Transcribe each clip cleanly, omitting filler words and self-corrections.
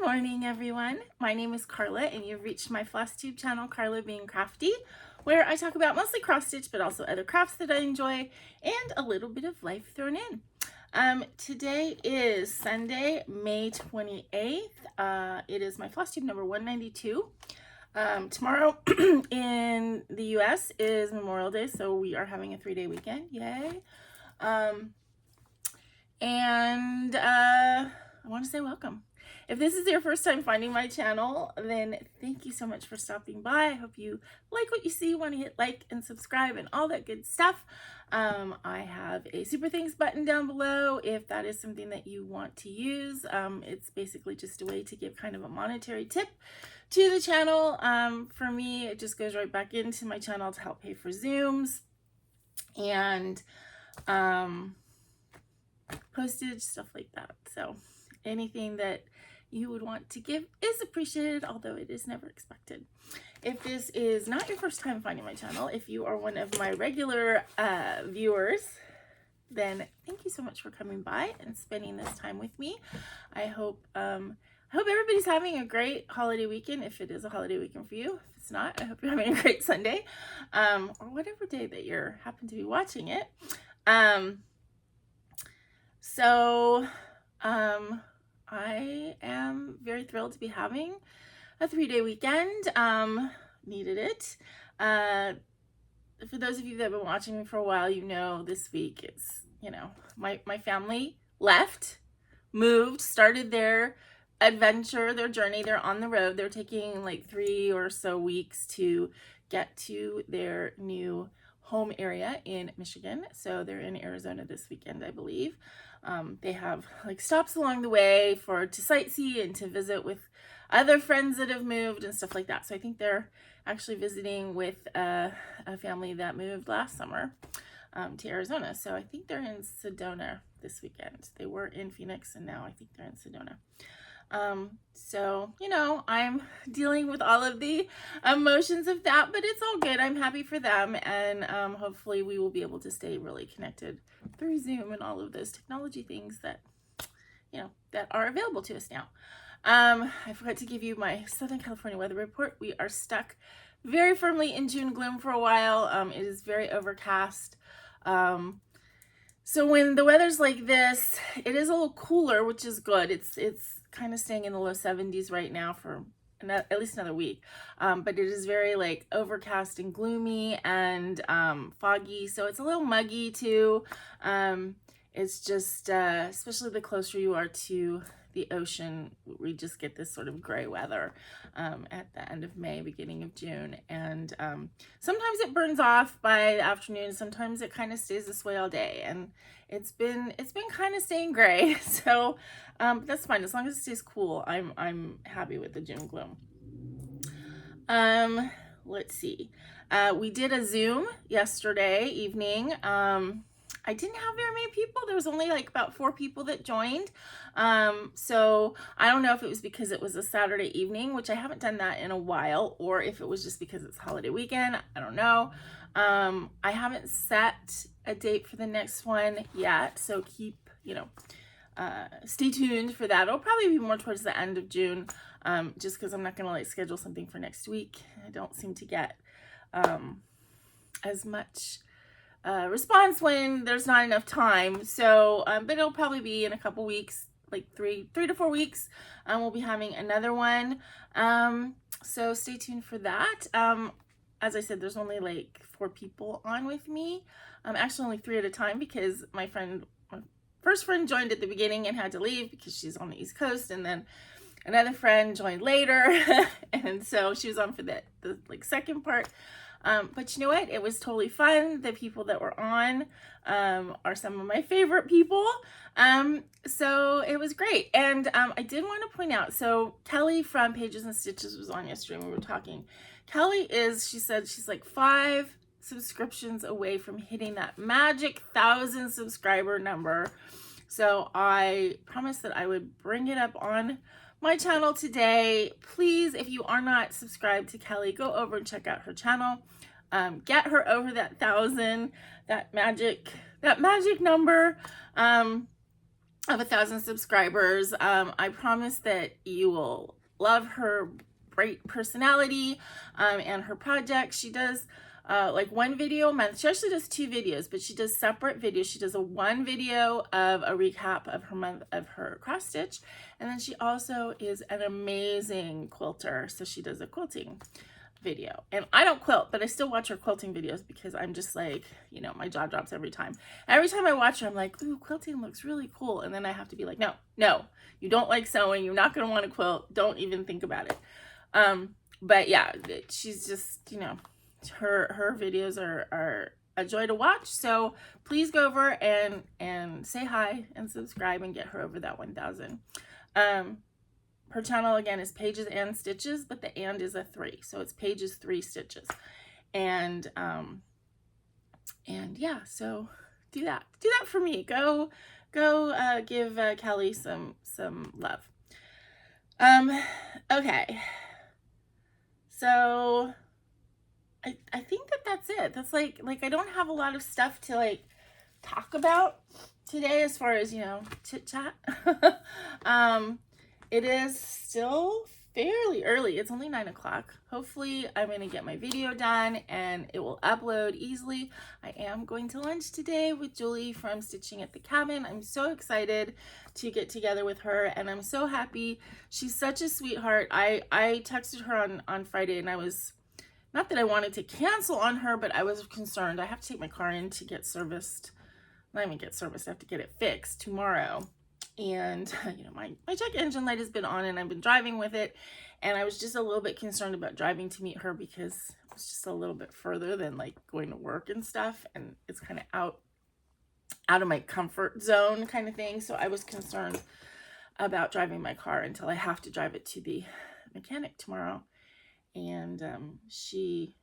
morning, everyone. My name is Karla, and you've reached my FlossTube channel, KarlaBeingCrafty, where I talk about mostly cross stitch, but also other crafts that I enjoy, and a little bit of life thrown in. Today is Sunday, May 28th. It is my FlossTube number 192. Tomorrow in the US is Memorial Day, so we are having a 3-day weekend. Yay! I want to say welcome. If this is your first time finding my channel, then thank you so much for stopping by. I hope you like what you see, want to hit like and subscribe and all that good stuff. I have a super thanks button down below if that is something that you want to use. It's basically just a way to give kind of a monetary tip to the channel. For me, it just goes right back into my channel to help pay for Zooms and postage, stuff like that. So anything that you would want to give is appreciated, although it is never expected. If this is not your first time finding my channel, if you are one of my regular viewers, then thank you so much for coming by and spending this time with me. I hope everybody's having a great holiday weekend, if it is a holiday weekend for you. If it's not, I hope you're having a great Sunday, or whatever day that you're happen to be watching it. I am very thrilled to be having a 3-day weekend. Needed it. For those of you that have been watching me for a while, you know this week it's, my family left, moved, started their adventure, their journey. They're on the road. They're taking like 3 or so weeks to get to their new home area in Michigan. So they're in Arizona this weekend, I believe. They have like stops along the way to sightsee and to visit with other friends that have moved and stuff like that. So I think they're actually visiting with a family that moved last summer to Arizona. So I think they're in Sedona this weekend. They were in Phoenix and now I think they're in Sedona. I'm dealing with all of the emotions of that, but it's all good. I'm happy for them, and hopefully we will be able to stay really connected through Zoom and all of those technology things that that are available to us now. I forgot to give you my Southern California weather report. We are stuck very firmly in June gloom for a while. It is very overcast. So when the weather's like this, it is a little cooler, which is good. It's kind of staying in the low 70s right now for at least another week. But it is very like overcast and gloomy and foggy. So it's a little muggy too. It's just, especially the closer you are to the ocean, we just get this sort of gray weather at the end of May, beginning of June. And sometimes it burns off by the afternoon. Sometimes it kind of stays this way all day. And it's been kind of staying gray. So that's fine. As long as it stays cool, I'm happy with the June gloom. Let's see. We did a Zoom yesterday evening. I didn't have very many people. There was only like about 4 people that joined. So I don't know if it was because it was a Saturday evening, which I haven't done that in a while, or if it was just because it's holiday weekend. I don't know. I haven't set a date for the next one yet. So keep, stay tuned for that. It'll probably be more towards the end of June, just because I'm not going to like schedule something for next week. I don't seem to get as much response when there's not enough time. So but it'll probably be in a couple weeks, like 3 to 4 weeks. We'll be having another one, so stay tuned for that. As I said, there's only like 4 people on with me, actually only 3 at a time, because my first friend joined at the beginning and had to leave because she's on the East Coast, and then another friend joined later and so she was on for the like second part. But you know what? It was totally fun. The people that were on are some of my favorite people. So it was great. And I did want to point out, so Kelly from Pages and Stitches was on yesterday and we were talking. Kelly she said she's like 5 subscriptions away from hitting that magic 1,000 subscriber number. So I promised that I would bring it up on my channel today. Please, if you are not subscribed to Kelly, go over and check out her channel. Get her over that 1,000, that magic number. of 1,000 subscribers. I promise that you will love her great personality and her project. She does like one video a month. She actually does 2 videos, but she does separate videos. She does one video of a recap of her month of her cross stitch, and then she also is an amazing quilter, so she does a quilting video. And I don't quilt, but I still watch her quilting videos because I'm just like, you know, my jaw drops every time. Every time I watch her, I'm like, ooh, quilting looks really cool. And then I have to be like, no, you don't like sewing. You're not going to want to quilt. Don't even think about it. But yeah, she's just, you know, her videos are a joy to watch. So please go over and say hi and subscribe and get her over that 1,000. Her channel again is Pages and Stitches, but the and is a 3, so it's Pages 3 Stitches. And yeah, so do that for me. Go give Kelly some love. Okay, so I think that's it. That's like I don't have a lot of stuff to like talk about today as far as, you know, chit chat. It is still fairly early. It's only 9 o'clock. Hopefully I'm going to get my video done and it will upload easily. I am going to lunch today with Julie from Stitching at the Cabin. I'm so excited to get together with her, and I'm so happy. She's such a sweetheart. I texted her on Friday, and I was, not that I wanted to cancel on her, but I was concerned. I have to take my car in to get serviced. Not even get serviced, I have to get it fixed tomorrow. And, you know, my check engine light has been on and I've been driving with it. And I was just a little bit concerned about driving to meet her because it was just a little bit further than like going to work and stuff. And it's kind of out of my comfort zone kind of thing. So I was concerned about driving my car until I have to drive it to the mechanic tomorrow. And she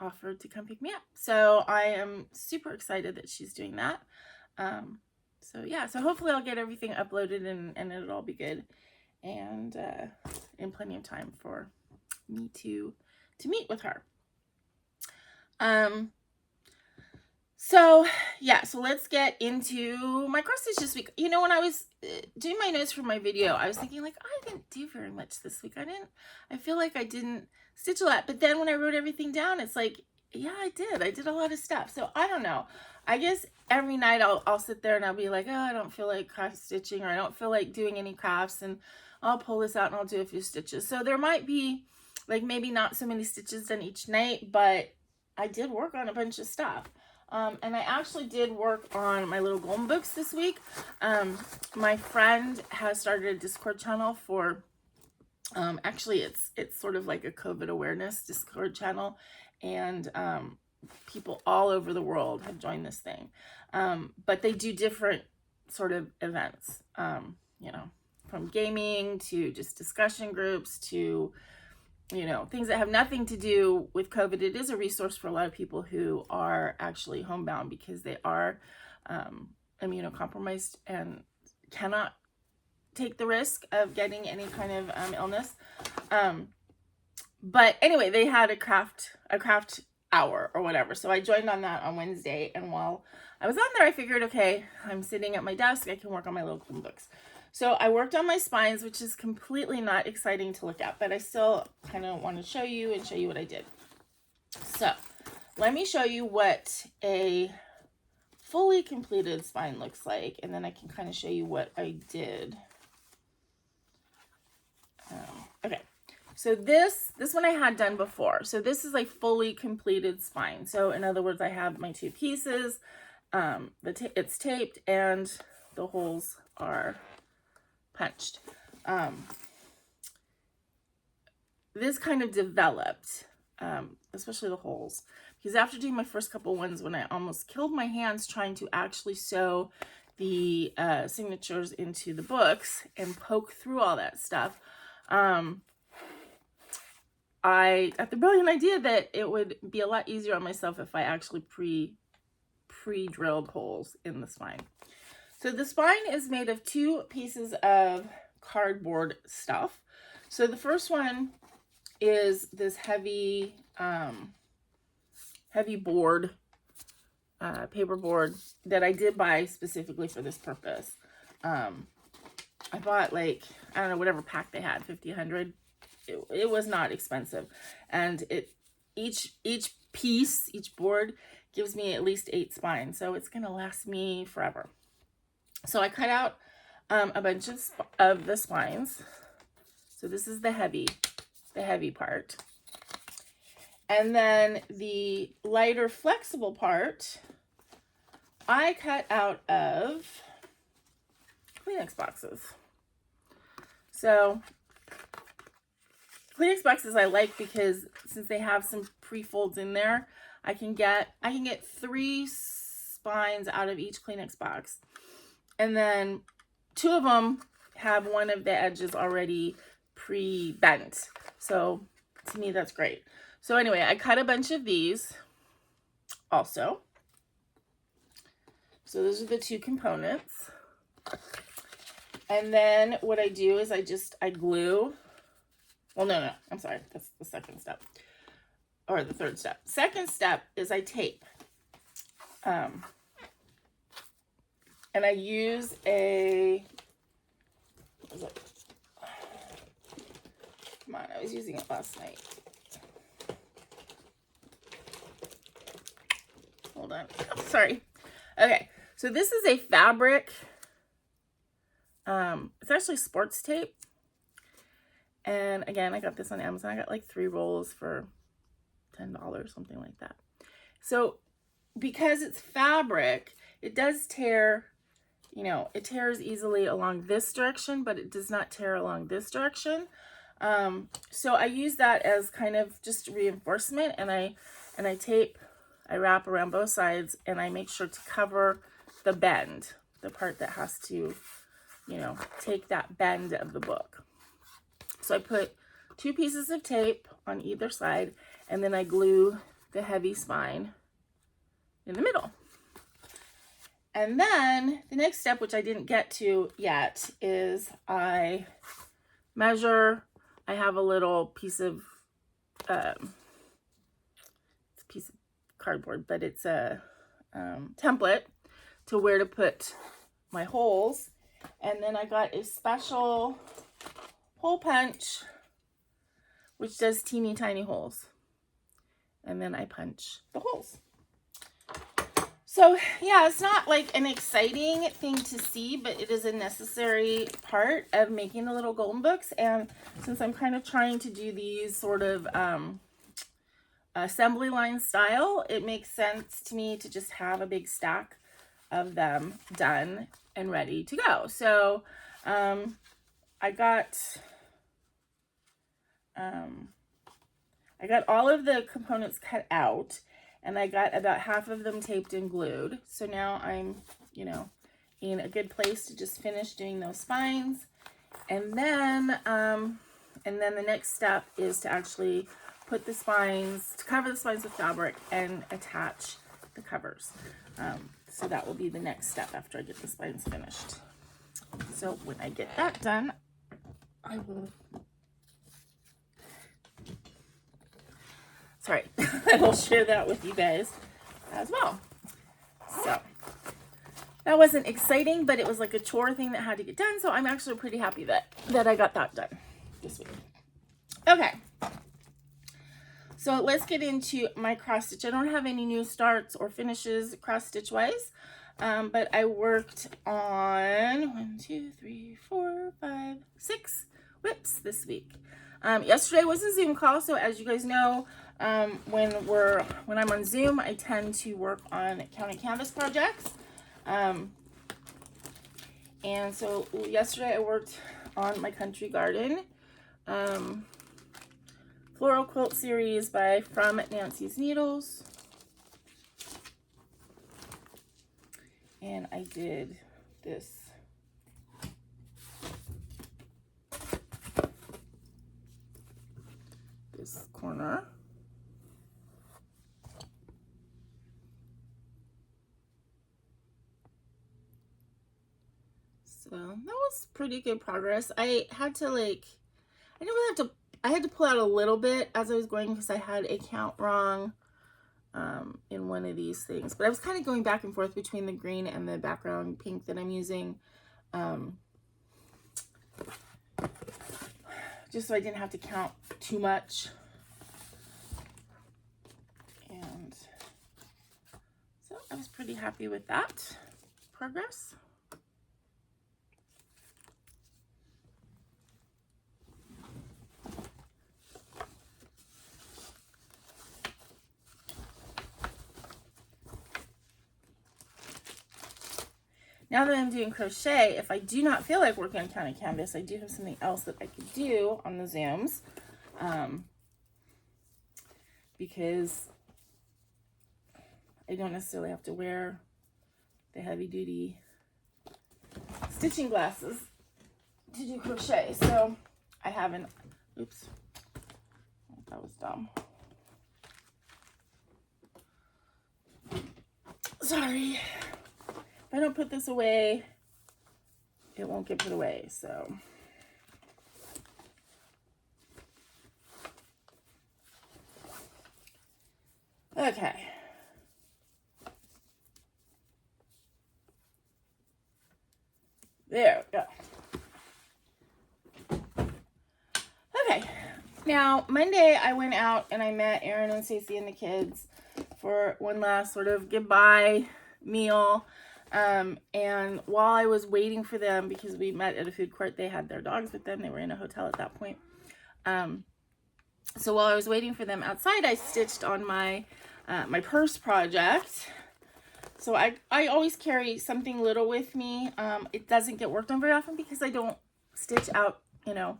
offered to come pick me up. So I am super excited that she's doing that. So yeah, so hopefully I'll get everything uploaded and it'll all be good. And in plenty of time for me to meet with her. So yeah, so let's get into my cross stitch this week. You know, when I was doing my notes for my video, I was thinking like, I didn't do very much this week. I feel like I didn't stitch a lot. But then when I wrote everything down, it's like, yeah, I did a lot of stuff. So I don't know. I guess every night I'll sit there and I'll be like, oh, I don't feel like cross stitching, or I don't feel like doing any crafts, and I'll pull this out and I'll do a few stitches. So there might be like maybe not so many stitches done each night, but I did work on a bunch of stuff. And I actually did work on my little golden books this week. My friend has started a Discord channel for, actually it's sort of like a COVID awareness Discord channel, and people all over the world have joined this thing. But they do different sort of events, you know, from gaming to just discussion groups to, you know, things that have nothing to do with COVID. It is a resource for a lot of people who are actually homebound because they are immunocompromised and cannot take the risk of getting any kind of illness. But anyway, they had a craft hour or whatever. So I joined on that on Wednesday. And while I was on there, I figured, okay, I'm sitting at my desk, I can work on my little golden books. So I worked on my spines, which is completely not exciting to look at, but I still kind of want to show you what I did. So let me show you what a fully completed spine looks like, and then I can kind of show you what I did. Okay, so this one I had done before. So this is a fully completed spine. So in other words, I have my 2 pieces, it's taped, and the holes are punched. This kind of developed, especially the holes, because after doing my first couple ones when I almost killed my hands trying to actually sew the signatures into the books and poke through all that stuff, I got the brilliant idea that it would be a lot easier on myself if I actually pre-drilled holes in the spine. So the spine is made of 2 pieces of cardboard stuff. So the first one is this heavy board paperboard that I did buy specifically for this purpose. I bought like, I don't know, whatever pack they had, 50, 100. It was not expensive. And each piece, each board gives me at least 8 spines. So it's going to last me forever. So I cut out a bunch of the spines. So this is the heavy part. And then the lighter flexible part, I cut out of Kleenex boxes. So Kleenex boxes I like because since they have some pre-folds in there, I can get 3 spines out of each Kleenex box. And then 2 of them have one of the edges already pre-bent. So to me, that's great. So anyway, I cut a bunch of these also. So those are the 2 components. And then what I do is I glue. Well, no, I'm sorry. That's the second step. Or the third step. Second step is I tape. And I use a, what was it? Come on, I was using it last night. Hold on. Oh, sorry. Okay, so this is a fabric. It's actually sports tape. And again, I got this on Amazon. I got like 3 rolls for $10, something like that. So because it's fabric, it does tear, you know, it tears easily along this direction, but it does not tear along this direction. So I use that as kind of just reinforcement, and I tape, I wrap around both sides, and I make sure to cover the bend, the part that has to, you know, take that bend of the book. So I put 2 pieces of tape on either side, and then I glue the heavy spine in the middle. And then the next step, which I didn't get to yet, is I measure. I have a little piece of, it's a piece of cardboard, but it's a template to where to put my holes. And then I got a special hole punch, which does teeny tiny holes. And then I punch the holes. So yeah, it's not like an exciting thing to see, but it is a necessary part of making the little golden books. And since I'm kind of trying to do these sort of assembly line style, it makes sense to me to just have a big stack of them done and ready to go. So I got all of the components cut out, and I got about half of them taped and glued. So now I'm, you know, in a good place to just finish doing those spines. And then the next step is to actually put the spines, to cover the spines with fabric and attach the covers. So that will be the next step after I get the spines finished. So when I get that done, I will, I will share that with you guys as well. So that wasn't exciting, but it was like a chore thing that had to get done. So I'm actually pretty happy that I got that done this week. Okay. So let's get into my cross stitch. I don't have any new starts or finishes cross stitch wise, but I worked on 6 whips this week. Yesterday was a Zoom call, so as you guys know, when I'm on Zoom, I tend to work on county canvas projects. And so yesterday I worked on my country garden. Floral quilt series from Nancy's Needles. And I did this corner. So that was pretty good progress. I had to I had to pull out a little bit as I was going because I had a count wrong in one of these things. But I was kind of going back and forth between the green and the background pink that I'm using. Just so I didn't have to count too much. And so I was pretty happy with that progress. Now that I'm doing crochet, if I do not feel like working on counted canvas, I do have something else that I could do on the Zooms. Because I don't necessarily have to wear the heavy duty stitching glasses to do crochet. So I haven't, oops, that was dumb. Sorry. If I don't put this away, it won't get put away, so. Okay. There we go. Okay. Now, Monday I went out and I met Aaron and Stacey and the kids for one last sort of goodbye meal. And while I was waiting for them, because we met at a food court, they had their dogs with them. They were in a hotel at that point. So while I was waiting for them outside, I stitched on my my purse project. So I always carry something little with me. It doesn't get worked on very often because I don't stitch out, you know,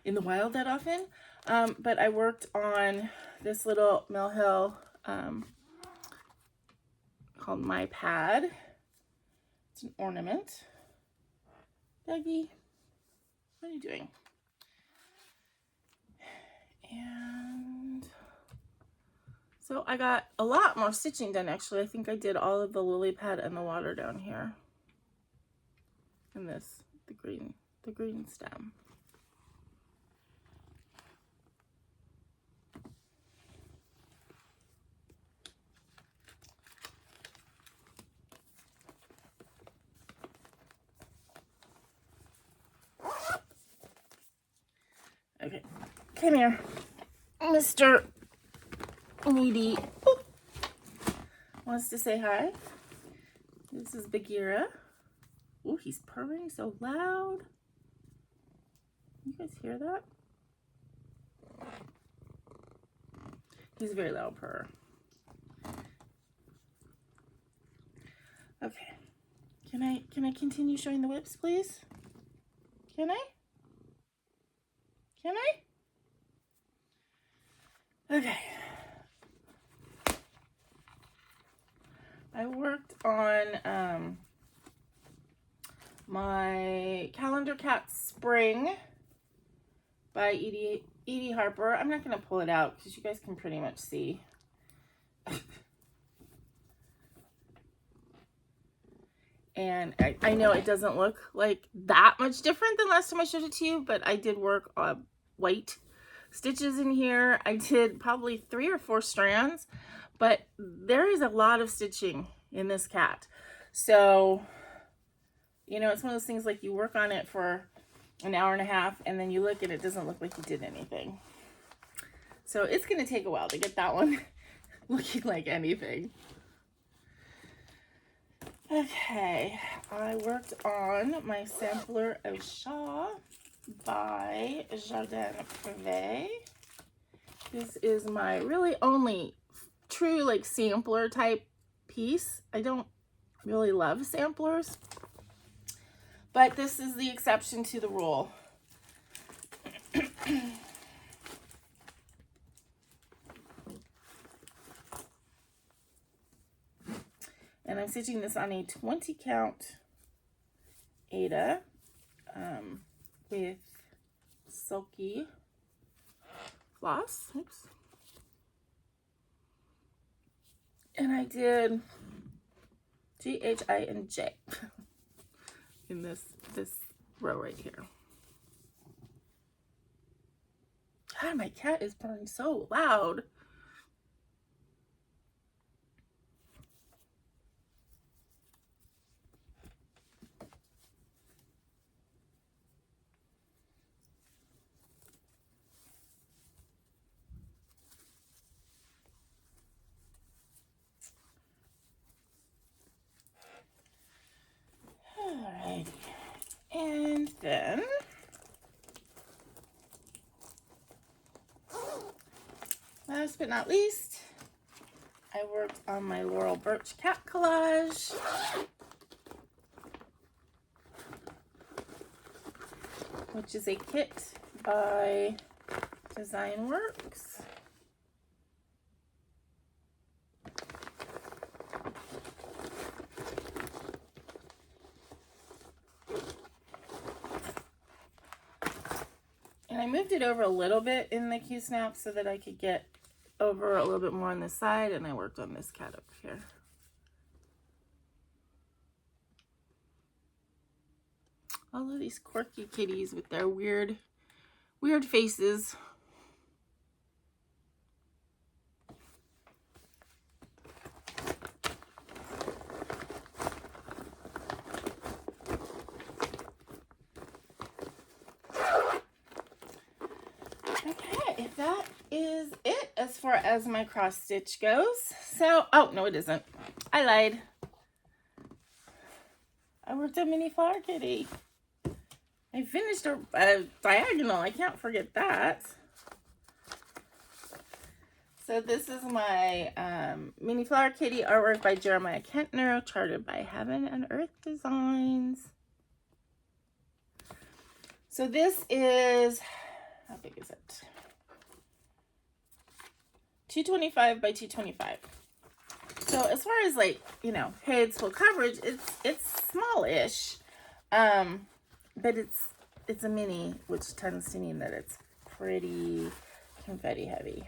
in the wild that often. But I worked on this little Mill Hill called My Pad. It's an ornament. Dougie, what are you doing? And so I got a lot more stitching done, actually. I think I did all of the lily pad and the water down here. And this, the green stem. Okay, come here, Mr. Needy. Ooh. Wants to say hi. This is Bagheera. Oh, he's purring so loud. You guys hear that? He's a very loud purr. Okay. Can I continue showing the whips, please? Can I? Can I? Okay. I worked on my Calendar Cat Spring by Edie Harper. I'm not going to pull it out because you guys can pretty much see. And I know it doesn't look like that much different than last time I showed it to you, but I did work on white stitches in here. I did probably 3 or 4 strands, but there is a lot of stitching in this cat. So, you know, it's one of those things like you work on it for an hour and a half and then you look and it doesn't look like you did anything. So it's going to take a while to get that one looking like anything. Okay, I worked on my sampler of Shaw by Jardin Privé. This is my really only true like sampler type piece. I don't really love samplers, but this is the exception to the rule. And I'm stitching this on a 20 count Aida with silky floss. Oops. And I did G, H, I, and J in this row right here. God, my cat is purring so loud. Alrighty. And then last but not least, I worked on my Laurel Birch cat collage. Which is a kit by Designworks. And I moved it over a little bit in the Q-snap so that I could get over a little bit more on this side, and I worked on this cat up here. All of these quirky kitties with their weird faces. Okay, that is it as far as my cross stitch goes. So, oh, no, it isn't. I lied. I worked on Mini Flower Kitty. I finished a diagonal. I can't forget that. So this is my Mini Flower Kitty artwork by Jeremiah Kentner, charted by Heaven and Earth Designs. So this is, how big is it? 225 by 225. So as far as like, you know, HAED's full coverage, it's small-ish. But it's a mini, which tends to mean that it's pretty confetti heavy.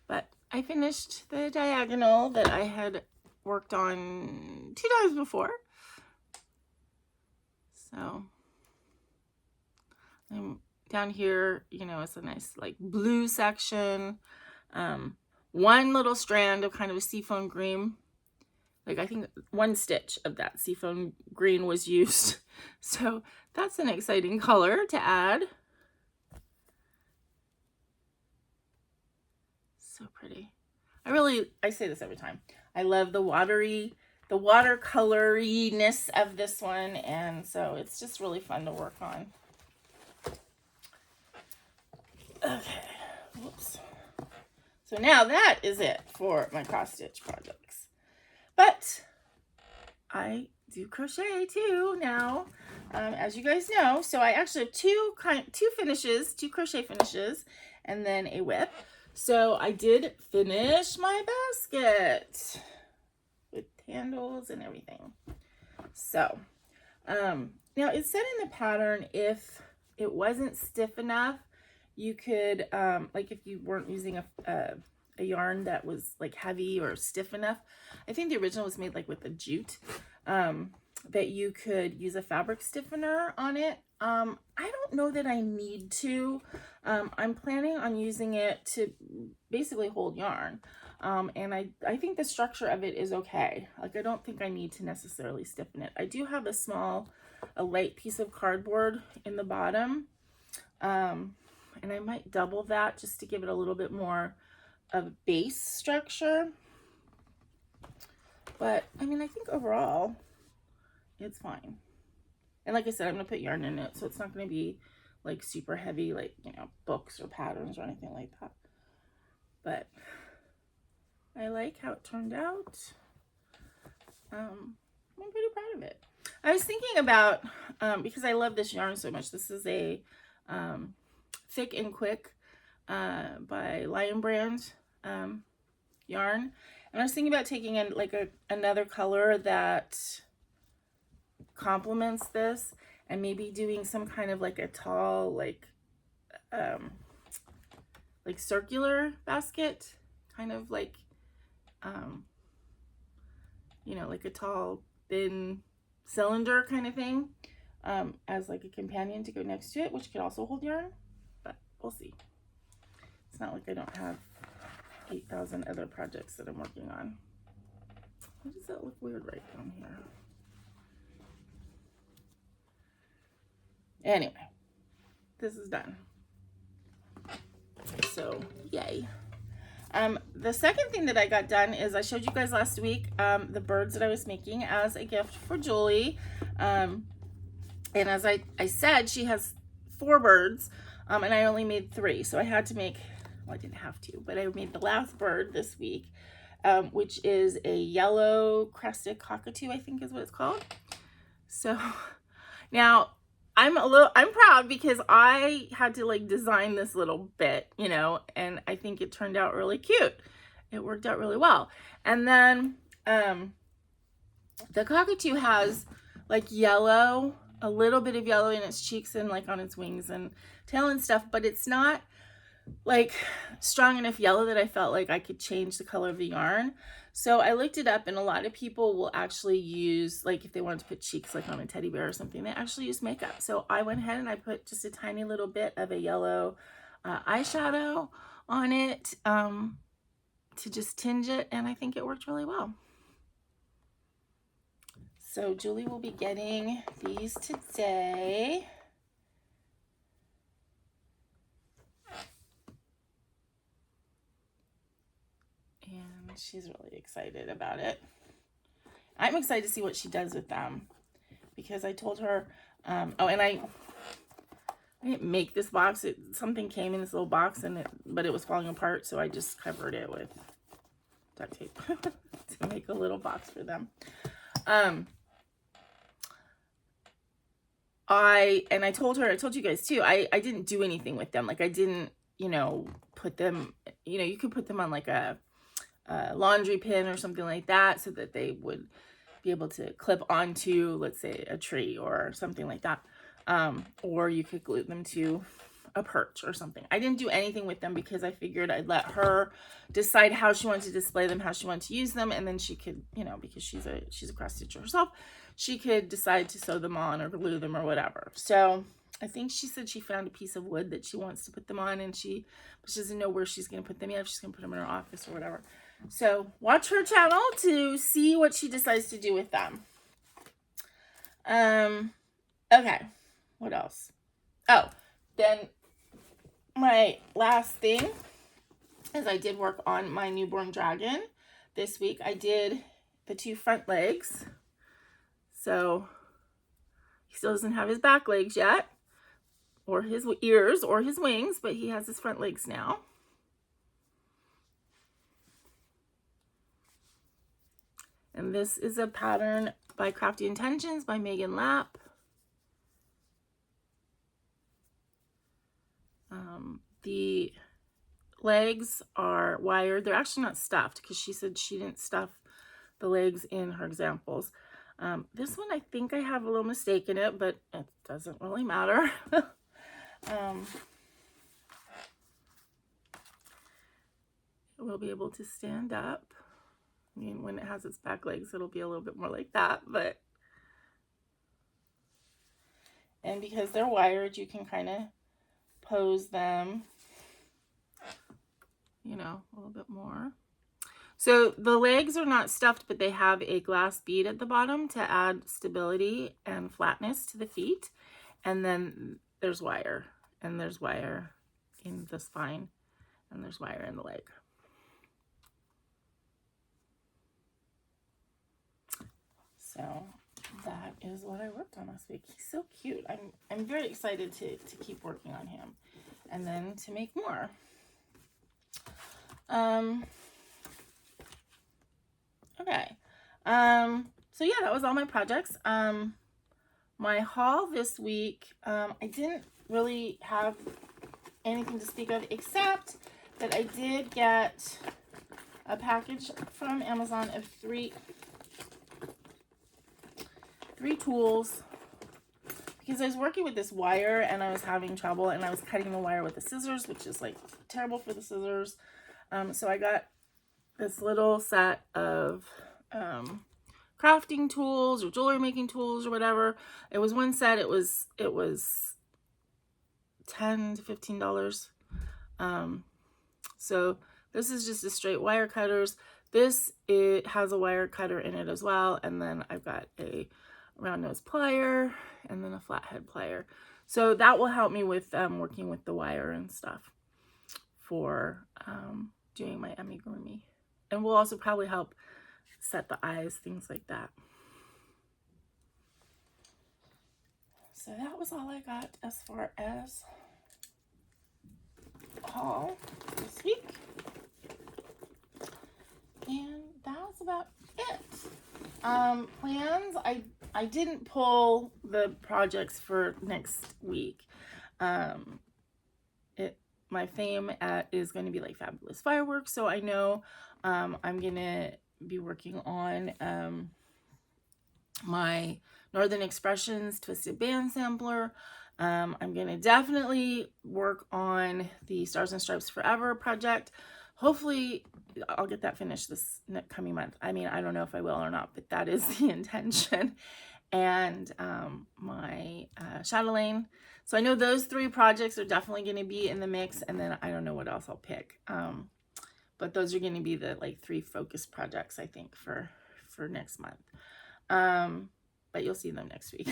But I finished the diagonal that I had worked on 2 times before. So I'm down here, you know, it's a nice like blue section. One little strand of kind of a seafoam green. Like I think 1 stitch of that seafoam green was used. So that's an exciting color to add. So pretty. I say this every time. I love the watercoloriness of this one. And so it's just really fun to work on. Okay. Whoops. So now that is it for my cross stitch projects. But I do crochet too now, as you guys know. So I actually have two crochet finishes, and then a whip. So I did finish my basket with handles and everything. So now it said in the pattern if it wasn't stiff enough, you could like if you weren't using a yarn that was like heavy or stiff enough. I think the original was made like with a jute, that you could use a fabric stiffener on it. I don't know that I need to. I'm planning on using it to basically hold yarn. And I think the structure of it is okay. Like I don't think I need to necessarily stiffen it. I do have a light piece of cardboard in the bottom. And I might double that just to give it a little bit more of base structure. But I mean, I think overall it's fine. And like I said, I'm gonna put yarn in it, so it's not gonna be like super heavy, like, you know, books or patterns or anything like that. But I like how it turned out. I'm pretty proud of it. I was thinking about, because I love this yarn so much, this is a Thick and Quick by Lion Brand yarn. And I was thinking about taking in like another color that complements this, and maybe doing some kind of like a tall, like circular basket, kind of like, you know, like a tall, thin cylinder kind of thing, as like a companion to go next to it, which could also hold yarn, but we'll see. It's not like I don't have 8,000 other projects that I'm working on. Why does that look weird right down here? Anyway, this is done. So, yay. The second thing that I got done is I showed you guys last week the birds that I was making as a gift for Julie. And as I said, she has 4 birds, and I only made 3. So I had to make, well, I didn't have to, but I made the last bird this week, which is a yellow crested cockatoo, I think is what it's called. So now I'm proud because I had to like design this little bit, you know, and I think it turned out really cute. It worked out really well. And then the cockatoo has like yellow, a little bit of yellow in its cheeks and like on its wings and tail and stuff, but it's not like strong enough yellow that I felt like I could change the color of the yarn. So I looked it up, and a lot of people will actually use, like if they wanted to put cheeks like on a teddy bear or something, they actually use makeup. So I went ahead and I put just a tiny little bit of a yellow eyeshadow on it to just tinge it, and I think it worked really well. So Julie will be getting these today. And she's really excited about it. I'm excited to see what she does with them, because I told her, oh, and I didn't make this box. Something came in this little box, but it was falling apart, so I just covered it with duct tape to make a little box for them. I told her, I told you guys too, I didn't do anything with them. Like I didn't, you know, put them, you know, you could put them on like a laundry pin or something like that so that they would be able to clip onto, let's say, a tree or something like that. Or you could glue them to a perch or something. I didn't do anything with them because I figured I'd let her decide how she wanted to display them, how she wanted to use them, and then she could, you know, because she's a cross stitcher herself, she could decide to sew them on or glue them or whatever. So I think she said she found a piece of wood that she wants to put them on, and she doesn't know where she's going to put them yet, if she's going to put them in her office or whatever. So watch her channel to see what she decides to do with them. Okay, what else? Oh, then my last thing is I did work on my newborn dragon this week. I did the 2 front legs. So he still doesn't have his back legs yet, or his ears or his wings, but he has his front legs now. And this is a pattern by Crafty Intentions by Megan Lapp. The legs are wired. They're actually not stuffed because she said she didn't stuff the legs in her examples. This one, I think I have a little mistake in it, but it doesn't really matter. It will be able to stand up. I mean, when it has its back legs, it'll be a little bit more like that, but, and because they're wired, you can kind of pose them, you know, a little bit more. So the legs are not stuffed, but they have a glass bead at the bottom to add stability and flatness to the feet. And then there's wire, and there's wire in the spine, and there's wire in the leg. So that is what I worked on last week. He's so cute. I'm very excited to keep working on him and then to make more. Okay. So yeah, that was all my projects. My haul this week, I didn't really have anything to speak of, except that I did get a package from Amazon of three tools, because I was working with this wire and I was having trouble, and I was cutting the wire with the scissors, which is like terrible for the scissors. So I got this little set of crafting tools or jewelry making tools or whatever. It was one set. It was $10 to $15. So this is just a straight wire cutters. It has a wire cutter in it as well, and then I've got a round nose plier and then a flathead plier. So that will help me with working with the wire and stuff for doing my amigurumi. And we'll also probably help set the eyes, things like that. So that was all I got as far as haul this week. And that was about it. Plans, I didn't pull the projects for next week. My theme is going to be like fabulous fireworks, so I know I'm gonna be working on my Northern Expressions Twisted Band Sampler. I'm gonna definitely work on the Stars and Stripes Forever project. Hopefully I'll get that finished this coming month. I mean, I don't know if I will or not, but that is the intention. And my Chatelaine. So I know those 3 projects are definitely going to be in the mix, and then I don't know what else I'll pick. But those are going to be the like 3 focus projects, I think, for next month. But you'll see them next week.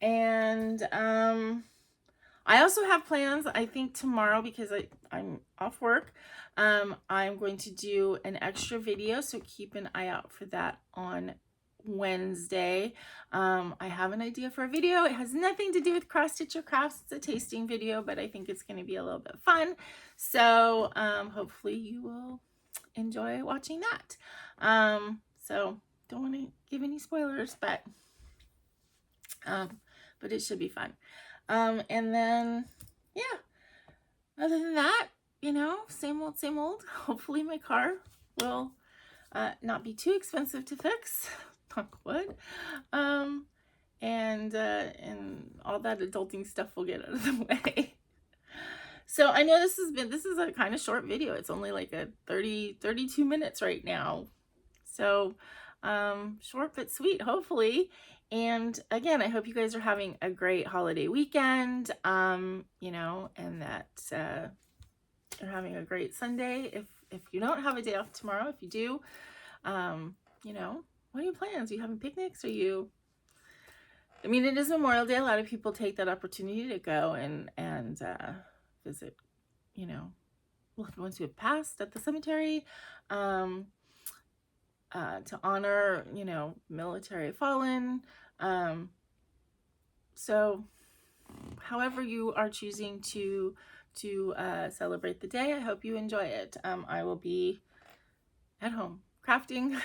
And I also have plans, I think tomorrow, because I'm off work. I'm going to do an extra video, so keep an eye out for that on Wednesday. I have an idea for a video. It has nothing to do with cross stitch or crafts. It's a tasting video, but I think it's going to be a little bit fun. So hopefully you will enjoy watching that. So don't want to give any spoilers, but it should be fun. And then, yeah, other than that, you know, same old, same old. Hopefully my car will not be too expensive to fix. Knock wood. And all that adulting stuff will get out of the way. So I know this is a kind of short video. It's only like a 32 minutes right now. So short but sweet, hopefully. And again, I hope you guys are having a great holiday weekend, you know, and that you're having a great Sunday. If you don't have a day off tomorrow, if you do, you know, what are your plans? Are you having picnics? I mean, it is Memorial Day. A lot of people take that opportunity to go and visit, you know, loved ones who have passed at the cemetery, to honor, you know, military fallen. So however you are choosing to celebrate the day, I hope you enjoy it. I will be at home crafting,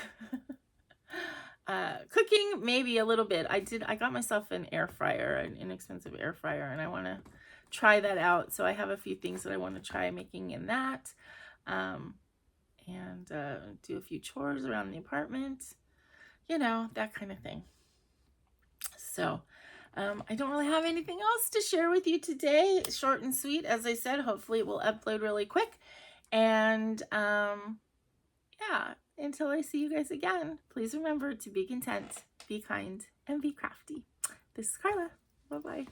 cooking, maybe a little bit. I got myself an air fryer, an inexpensive air fryer, and I want to try that out. So I have a few things that I want to try making in that, and do a few chores around the apartment, you know, that kind of thing. So I don't really have anything else to share with you today. Short and sweet, as I said. Hopefully it will upload really quick. And yeah, until I see you guys again, please remember to be content, be kind, and be crafty. This is Karla. Bye-bye.